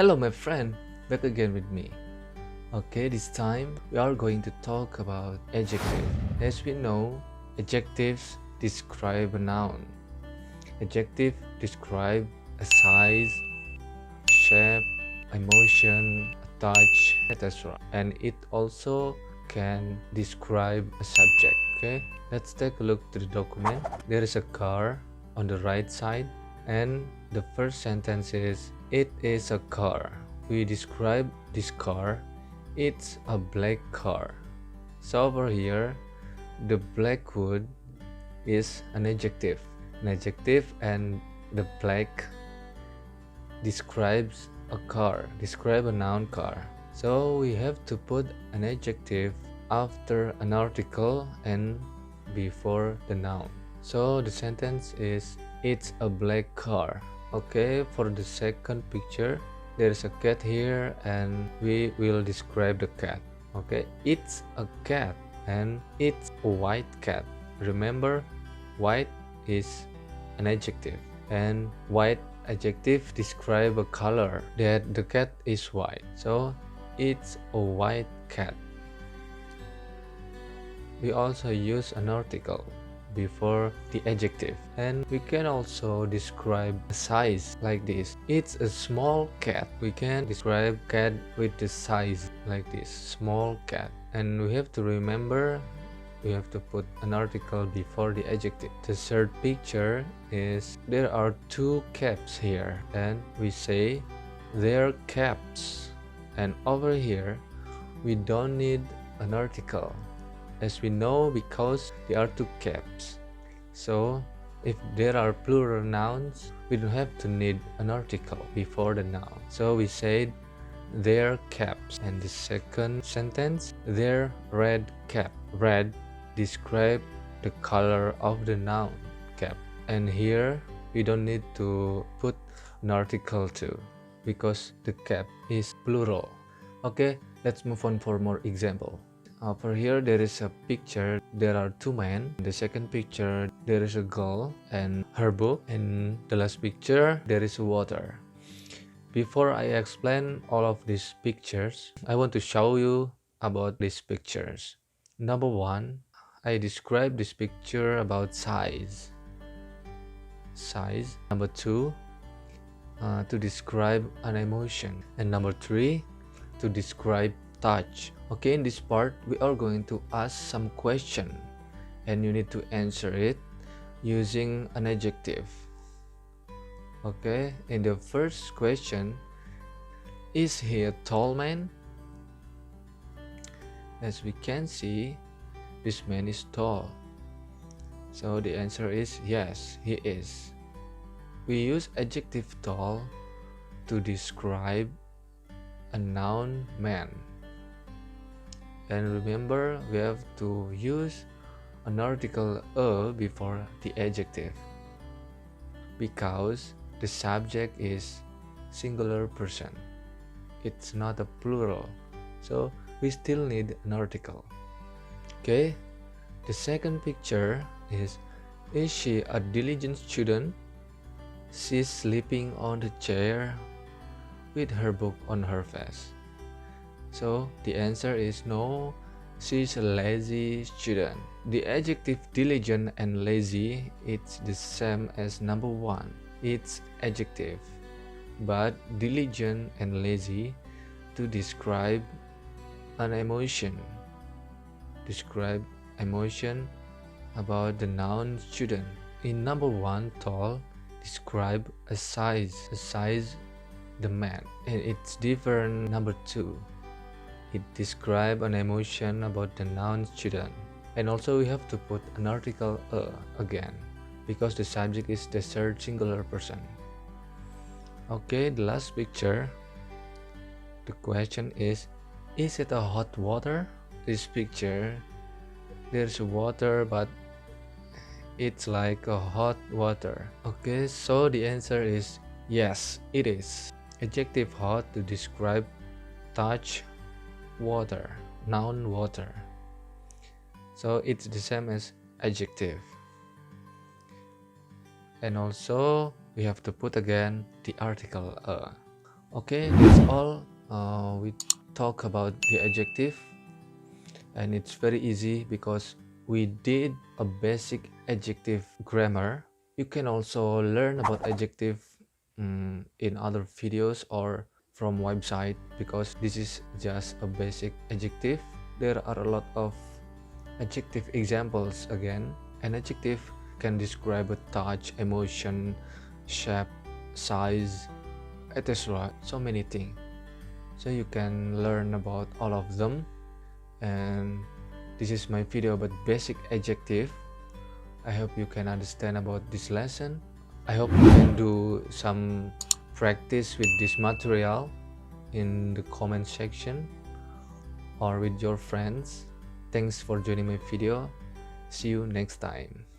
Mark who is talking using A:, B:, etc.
A: Hello my friend, back again with me. Okay, this time we are going to talk about adjective. As we know, adjectives describe a noun. Adjective describe a size, shape, emotion, a touch, etc. And it also can describe a subject. Okay, let's take a look to the document. There is a car on the right side, and the first sentence is, it is a car. We describe this car. It's a black car. So over here, the black wood is an adjective. An adjective, and the black describes a car, describe a noun car. So we have to put an adjective after an article and before the noun. So the sentence is, it's a black car. Okay, for the second picture, there is a cat here and we will describe the cat. Okay, it's a cat and it's a white cat. Remember, white is an adjective, and white adjective describe a color that the cat is white. So it's a white cat. We also use an article before the adjective, and we can also describe a size like this. It's a small cat. We can describe cat with the size like this, small cat. And we have to remember, we have to put an article before the adjective. The third picture is, there are two caps here, and we say they're caps. And over here we don't need an article, as we know, because there are two caps. So if there are plural nouns, we don't have to need an article before the noun. So we said their caps. And the second sentence, their red cap. Red describe the color of the noun cap. And here we don't need to put an article too, because the cap is plural. Okay, let's move on for more example. Over here there is a picture, there are two men. In the second picture there is a girl and her book. And the last picture there is water. Before I explain all of these pictures, I want to show you about these pictures. Number one, I describe this picture about size. Number two, to describe an emotion. And number three, to describe touch. Okay, in this part we are going to ask some question and you need to answer it using an adjective. Okay, in the first question, is he a tall man? As we can see, this man is tall. So the answer is yes, he is. We use adjective tall to describe a noun man. And remember, we have to use an article a before the adjective, because the subject is singular person. It's not a plural. So we still need an article. Okay, the second picture is she a diligent student? She's sleeping on the chair with her book on her face. So the answer is no, she's a lazy student. The adjective diligent and lazy, it's the same as number one. It's adjective, but diligent and lazy to describe an emotion. Describe emotion about the noun student. In number one, tall, describe a size, the man. And it's different number two. It describes an emotion about the noun student. And also we have to put an article a again, because the subject is the third singular person. Okay, the last picture. The question is it a hot water? This picture, there's water, but it's like a hot water. Okay, so the answer is yes, it is. Adjective hot to describe touch, water, noun water. So it's the same as adjective. And also we have to put again the article a. Okay, that's all. We talk about the adjective, and it's very easy because we did a basic adjective grammar. You can also learn about adjective in other videos or from website, because this is just a basic adjective. There are a lot of adjective examples again. An adjective can describe a touch, emotion, shape, size, etc. So many things. So you can learn about all of them. And this is my video about basic adjective. I hope you can understand about this lesson. I hope you can do some practice with this material in the comment section or with your friends. Thanks for joining my video. See you next time.